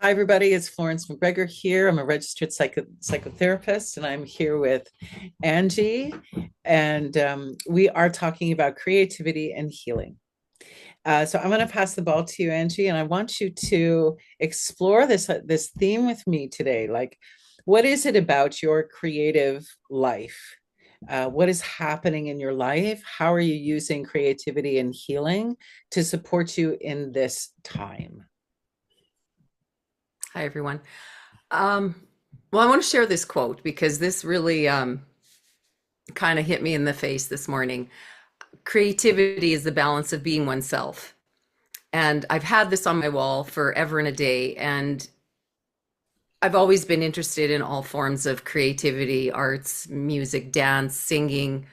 Hi, everybody. It's Florence McGregor here. I'm a registered psychotherapist, and I'm here with Angie, and we are talking about creativity and healing. So I'm going to pass the ball to you, Angie, and I want you to explore this theme with me today. Like, what is it about your creative life? What is happening in your life? How are you using creativity and healing to support you in this time? Hi, everyone. Um, well, I want to share this quote because this really kind of hit me in the face this morning. Creativity is the balance of being oneself. And I've had this on my wall forever and a day. And I've always been interested in all forms of creativity, arts, music, dance, singing.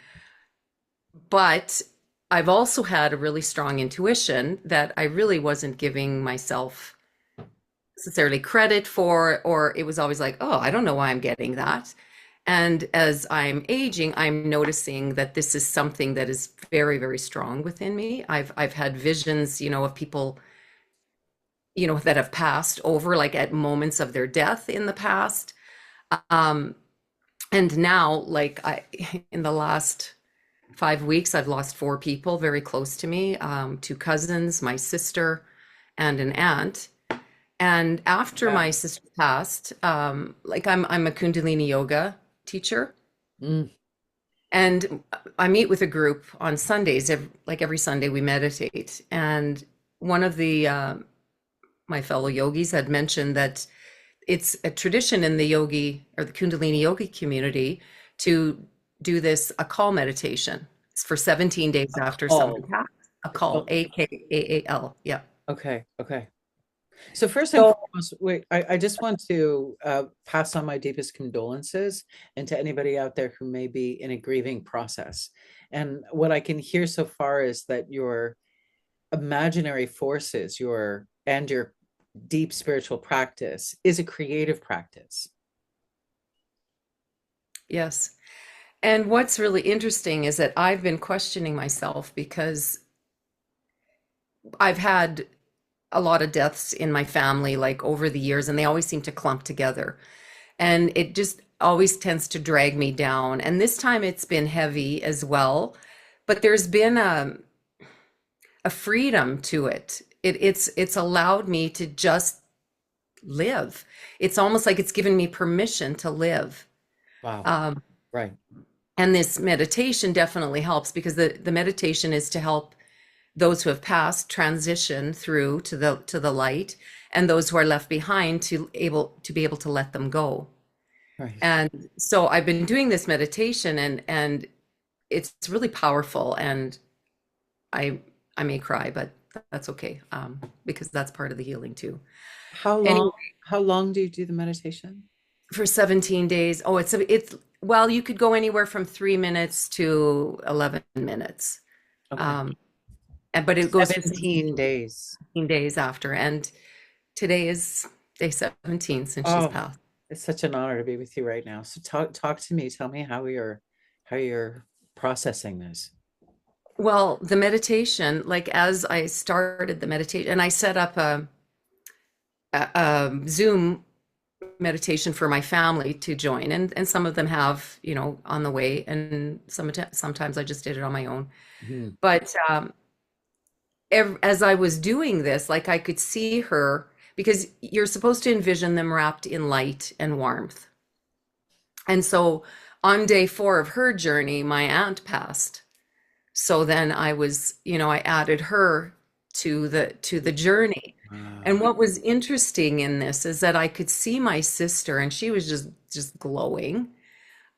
But I've also had a really strong intuition that I really wasn't giving myself necessarily credit for, or it was always like, oh, I don't know why I'm getting that. And as I'm aging, I'm noticing that this is something that is very, very strong within me. I've had visions, of people, that have passed over, like at moments of their death in the past. Um, and now, like in the last 5 weeks, I've lost four people very close to me, two cousins, my sister, and an aunt. And after Yeah. my sister passed, like I'm a Kundalini yoga teacher, Mm. and I meet with a group on Sundays. Like every Sunday, we meditate. And one of the my fellow yogis had mentioned that it's a tradition in the yogi or the Kundalini yogi community to do this a call meditation. It's for 17 days A after someone call. passed. A call, Oh, AKAAL. Yeah. okay. Okay. So first and So foremost, wait, I just want to pass on my deepest condolences and to anybody out there who may be in a grieving process. And what I can hear so far is that your imaginary forces, your deep spiritual practice is a creative practice. yes. And what's really interesting is that I've been questioning myself because I've had a lot of deaths in my family, like over the years, and they always seem to clump together. And it just always tends to drag me down. And this time it's been heavy as well, but there's been a freedom to it. It's allowed me to just live. It's almost like it's given me permission to live. Wow. Um, Right. and this meditation definitely helps because the meditation is to help those who have passed transition through to the light, and those who are left behind to be able to let them go. Right. And so I've been doing this meditation, and it's really powerful, and I I may cry, but that's okay, because that's part of the healing too. How long, Anyway, how long do you do the meditation? for 17 days, oh, it's well, you could go anywhere from 3 minutes to 11 minutes. Okay. Um, but it goes for 17 days. 17 days after. And today is day 17 since she's Oh, passed. it's such an honor to be with you right now. So talk to me. Tell me how you're processing this. Well, the meditation, like as I started the meditation, and I set up a Zoom meditation for my family to join, and some of them have, on the way, and sometimes I just did it on my own. Mhm. But as I was doing this, like I could see her because you're supposed to envision them wrapped in light and warmth. And so on day 4 of her journey, my aunt passed. So then I added her to the journey. And Wow. what was interesting in this is that I could see my sister, and she was just glowing.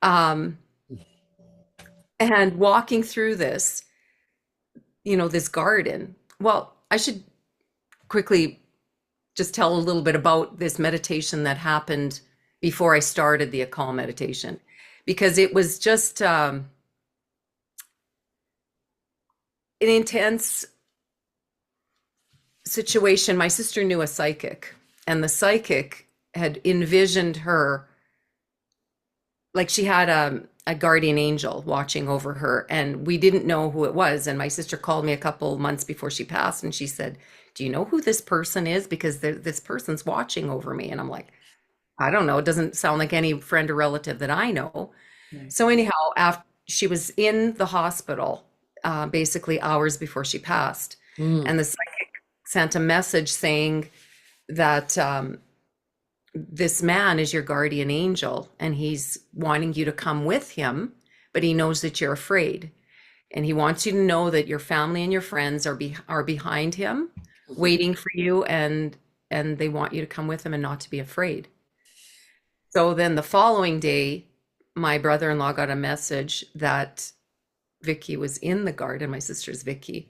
Um, and walking through this garden. Well, I should quickly just tell a little bit about this meditation that happened before I started the Akal meditation, because it was just an intense situation. My sister knew a psychic, and the psychic had envisioned her like she had a guardian angel watching over her, and we didn't know who it was. And my sister called me a couple months before she passed, and she said, "Do you know who this person is? Because this person's watching over me." And I'm like, "I don't know. It doesn't sound like any friend or relative that I know." Right. So anyhow, after she was in the hospital, basically hours before she passed, Mm. and the psychic sent a message saying that this man is your guardian angel, and he's wanting you to come with him, but he knows that you're afraid, and he wants you to know that your family and your friends are behind him, waiting for you, and they want you to come with them and not to be afraid. So then the following day, my brother-in-law got a message that Vicky was in the garden. My sister's Vicky.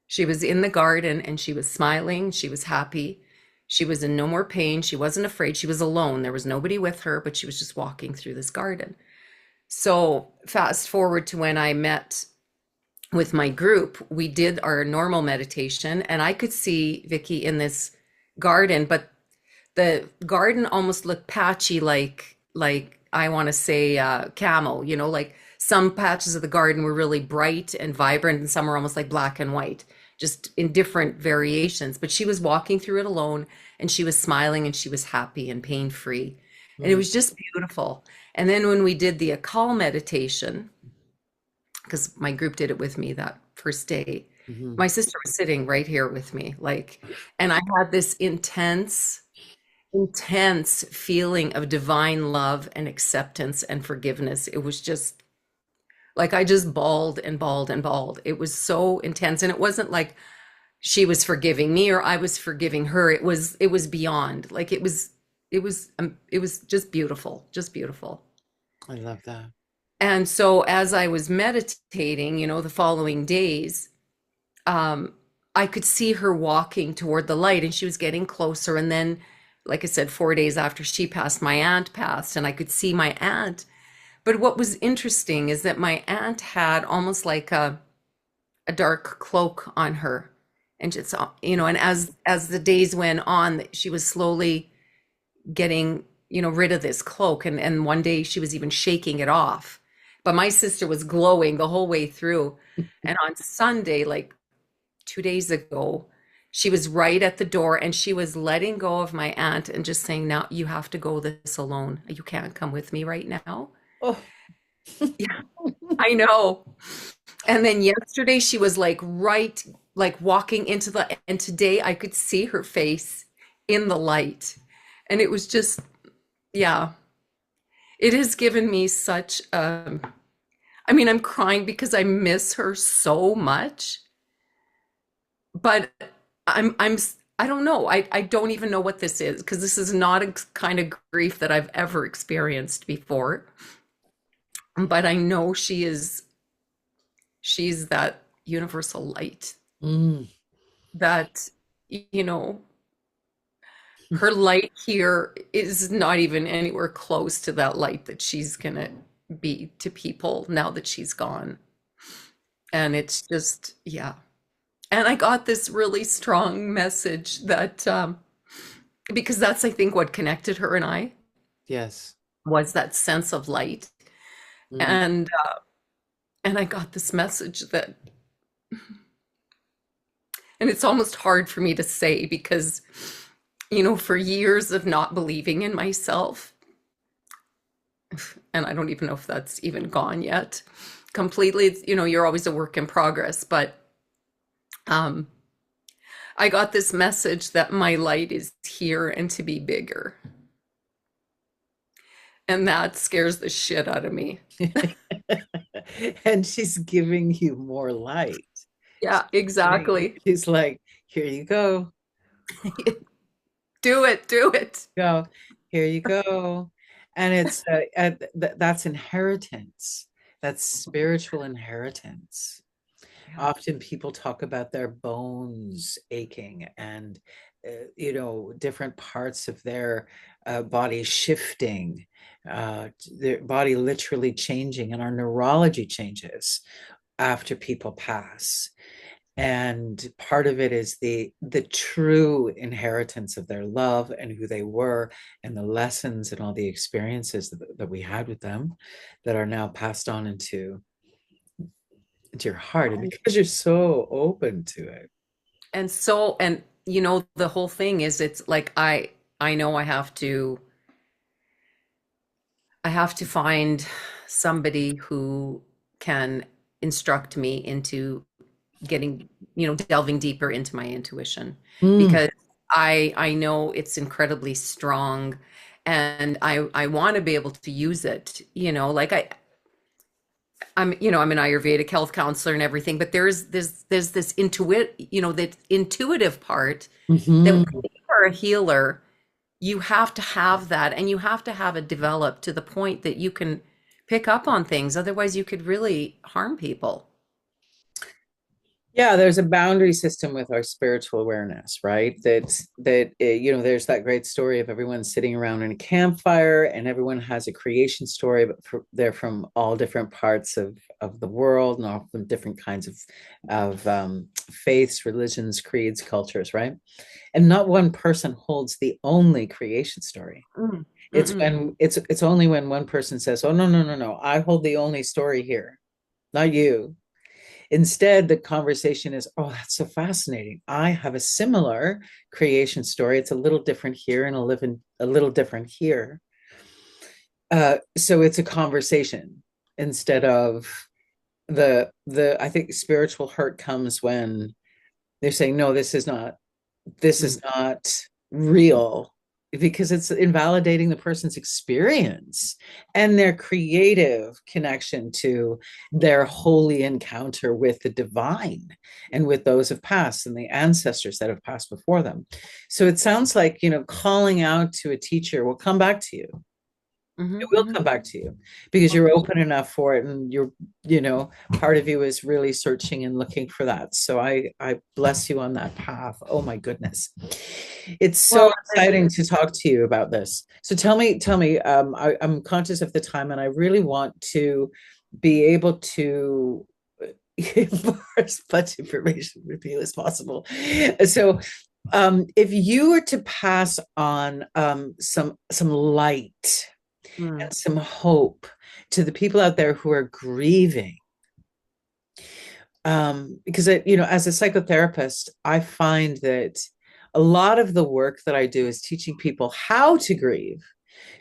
She was in the garden and she was smiling. She was happy. She was in no more pain. She wasn't afraid. She was alone. There was nobody with her, but she was just walking through this garden. So fast forward to when I met with my group, we did our normal meditation, and I could see Vicky in this garden, but the garden almost looked patchy, like I want to say camel, like some patches of the garden were really bright and vibrant, and some were almost like black and white, just in different variations. But she was walking through it alone, and she was smiling, and she was happy and pain free, and it Mm. was just beautiful. And then when we did the Akal meditation, because my group did it with me that first day, Mhm. my sister was sitting right here with me, and I had this intense feeling of divine love and acceptance and forgiveness. It was just like I just bawled and bawled and bawled. It was so intense. And it wasn't like she was forgiving me or I was forgiving her. It was beyond. Like it was just beautiful, just beautiful. I love that. And so as I was meditating, the following days, um, I could see her walking toward the light and she was getting closer. And then, like I said, 4 days after she passed, my aunt passed, and I could see my aunt. But what was interesting is that my aunt had almost like a dark cloak on her. And just, and as the days went on, she was slowly getting, rid of this cloak. And one day she was even shaking it off. But my sister was glowing the whole way through. And on Sunday, like 2 days ago, she was right at the door and she was letting go of my aunt and just saying, "Now you have to go this alone. You can't come with me right now." Oh. Yeah, I know. And then yesterday she was like like walking into and today I could see her face in the light. And it was just, yeah, it has given me such, I'm crying because I miss her so much. But I'm I don't know. I don't even know what this is because this is not a kind of grief that I've ever experienced before. But I know she's that universal light Mm. that you know her light here is not even anywhere close to that light that she's gonna be to people now that she's gone. And it's just, yeah. And I got this really strong message that because that's I think what connected her and I Yes. was that sense of light. Mm. And I got this message that, and it's almost hard for me to say because for years of not believing in myself, and I don't even know if that's even gone yet completely. You're always a work in progress, but um I got this message that my light is here and to be bigger. And that scares the shit out of me. And she's giving you more light. Yeah, exactly. She's like, here you go. Do it, do it. Go. Here you go. And it's that's inheritance. That's spiritual inheritance. Yeah. Often people talk about their bones aching and different parts of their body shifting, their body literally changing, and our neurology changes after people pass. And part of it is the true inheritance of their love and who they were, and the lessons and all the experiences that we had with them that are now passed on into your heart, and because you're so open to it. And so, and the whole thing is, it's like I know I have to find somebody who can instruct me into getting, delving deeper into my intuition, Mm, because I know it's incredibly strong, and I want to be able to use it, like I'm an Ayurvedic health counselor and everything, but there's this that intuitive part that when mhm. you are a healer, you have to have that, and you have to have it developed to the point that you can pick up on things. Otherwise, you could really harm people. Yeah, there's a boundary system with our spiritual awareness, right? There's that great story of everyone sitting around in a campfire, and everyone has a creation story, but they're from all different parts of the world, and all from different kinds of faiths, religions, creeds, cultures, right? And not one person holds the only creation story. Mm. It's Mm-mm. when it's only when one person says, "Oh, no, no, no, no, I hold the only story here, not you." Instead, the conversation is, "Oh, that's so fascinating. I have a similar creation story. It's a little different here and a little different here." So it's a conversation instead of the I think spiritual hurt comes when they're saying, "No, this is not real," because it's invalidating the person's experience and their creative connection to their holy encounter with the divine and with those of past and the ancestors that have passed before them. So it sounds like, calling out to a teacher will come back to you. It Mhm, will mhm. come back to you because Of you're course. open enough for it, and part of you is really searching and looking for that. So I bless you on that path. Oh my goodness. It's so Well, exciting to talk to you about this. So tell me, I'm conscious of the time, and I really want to be able to impart as much information with you as possible. So if you were to pass on some light mm, and some hope to the people out there who are grieving, because as a psychotherapist, I find that a lot of the work that I do is teaching people how to grieve.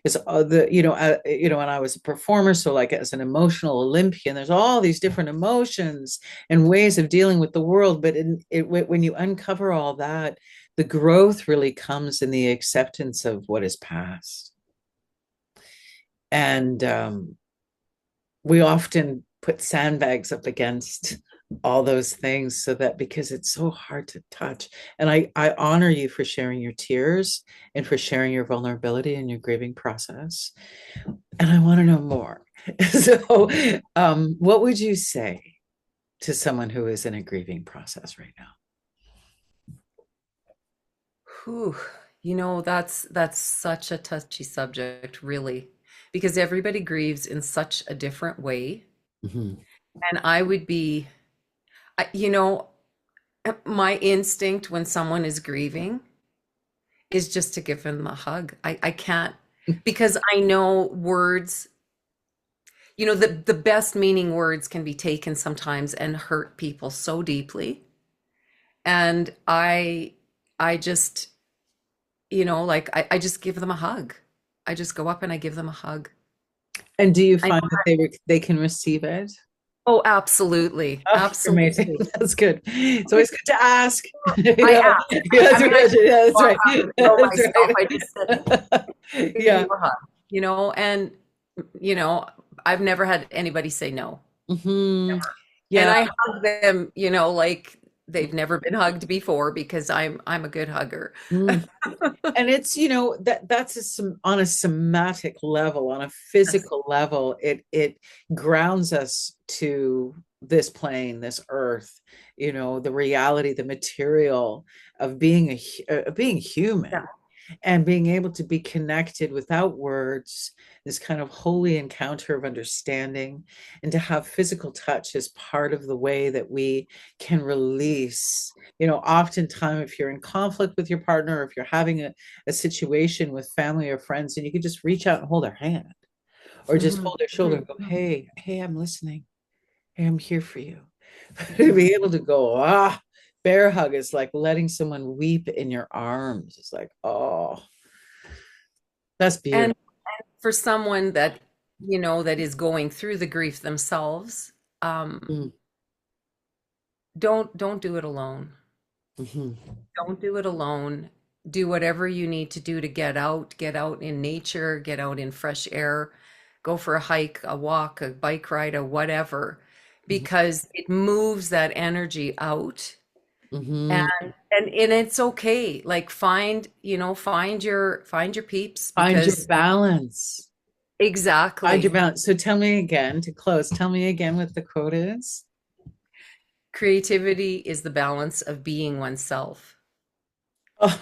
It's when I was a performer, so like as an emotional Olympian, there's all these different emotions and ways of dealing with the world. But when you uncover all that, the growth really comes in the acceptance of what is past. And we often put sandbags up against all those things, so that because it's so hard to touch. And I honor you for sharing your tears and for sharing your vulnerability and your grieving process. And I want to know more. So what would you say to someone who is in a grieving process right now? whew. That's such a touchy subject, really, because everybody grieves in such a different way. Mm-hmm. And I would be, I- you know, my instinct when someone is grieving is just to give them a hug. I can't, because I know words, the best meaning words can be taken sometimes and hurt people so deeply. And I just, like I just give them a hug. I just go up and I give them a hug. And do you I know. find that they can receive it? Oh, absolutely. Oh, you're amazing. Absolutely. That's good. It's always good to ask. I ask. Yeah, I that's mean, I right. Yeah, that's don't right. have to know That's myself. I just said, right. give Yeah. you a hug, and you know, I've never had anybody say no. Hmm. And Yeah. I hug them, like they've never been hugged before, because I'm a good hugger. Mm. And it's that's on a somatic level, on a Yes. physical level, it grounds us to this plane, this earth, the reality, the material of being being Yeah. human. and being able to be connected without words, this kind of holy encounter of understanding, and to have physical touch as part of the way that we can release. Oftentimes, if you're in conflict with your partner, or if you're having a situation with family or friends, and you can just reach out and hold their hand, or just Mhm. hold their shoulder and go, hey, hey, I'm listening. Hey, I'm here for you. To Mhm. be able to go, bear hug is like letting someone weep in your arms. It's like, oh, that's And beautiful. for someone that, that is going through the grief themselves, um, Mm, don't do it alone. mhm, Don't do it alone. Do whatever you need to do to get out in nature, get out in fresh air, go for a hike, a walk, a bike ride, or whatever, mhm, because it moves that energy out. And mhm. and it's okay. Like find your peeps Find your because balance. Find your exactly. balance. So tell me again to close. Tell me again what the quote is. Creativity is the balance of being oneself. Oh,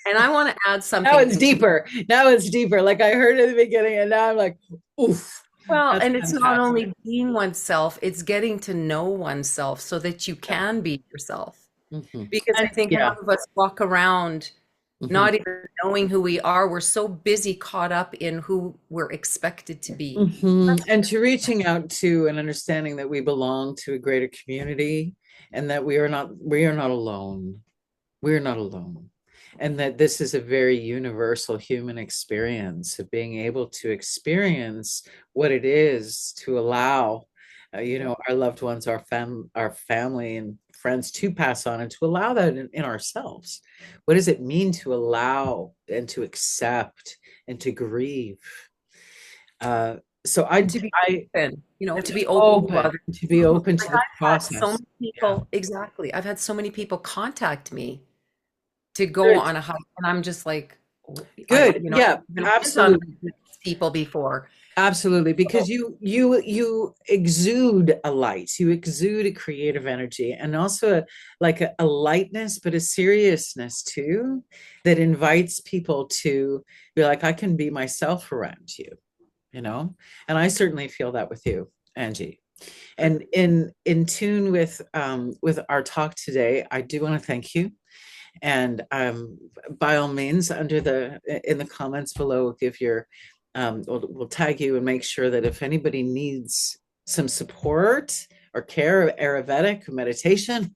And I want to add now something it's into deeper. Now it's deeper. Like I heard at the beginning, and now I'm like, oof, well, that's and it's not fantastic. only being oneself, it's getting to know oneself so that you Yeah. can be yourself. Mhm. Because And I think yeah. half of us walk around Mhm. not even knowing who we are. We're so busy caught up in who we're expected to be. And to reaching out to and understanding that we belong to a greater community, and that we are not alone. We're not alone. And that this is a very universal human experience of being able to experience what it is to allow, our loved ones, our family and friends to pass on, and to allow that in ourselves. What does it mean to allow and to accept and to grieve? Uh, so And to be I, open, and to to be open to open, others. to be open Like to the I've had so process. many Yeah. people, exactly. I've had so many people contact me to go Good. on a hike, and I'm just like, Good. I've Yeah, been went on absolutely. hikes with these people before. Absolutely, because So, you exude a light, you exude a creative energy, and also like a lightness, but a seriousness too, that invites people to be like, I can be myself around you. And I certainly feel that with you, Angie. And in tune with our talk today, I do want to thank you. And by all means, in the comments below, give your we'll tag you and make sure that if anybody needs some support or care, Ayurvedic meditation,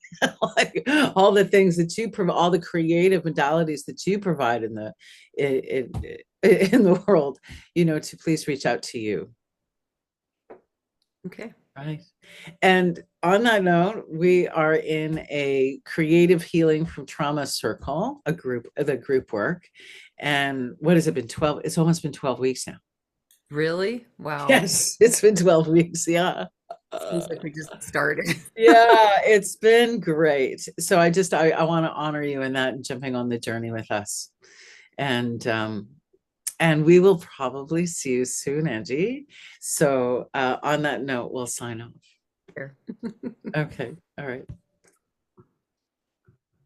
like all the things that you provide, all the creative modalities that you provide in, in the world, to please reach out to you. okay. Right. And on that note, we are in a creative healing from trauma circle, the group work. And what has it been? 12? It's almost been 12 weeks now. Really? Wow. Yes, it's been 12 weeks. Yeah. Seems Uh, like we just started. yeah, it's been great. So I want to honor you in that and jumping on the journey with us. And we will probably see you soon, Angie. So on that note, we'll sign off. Here. Okay. All right.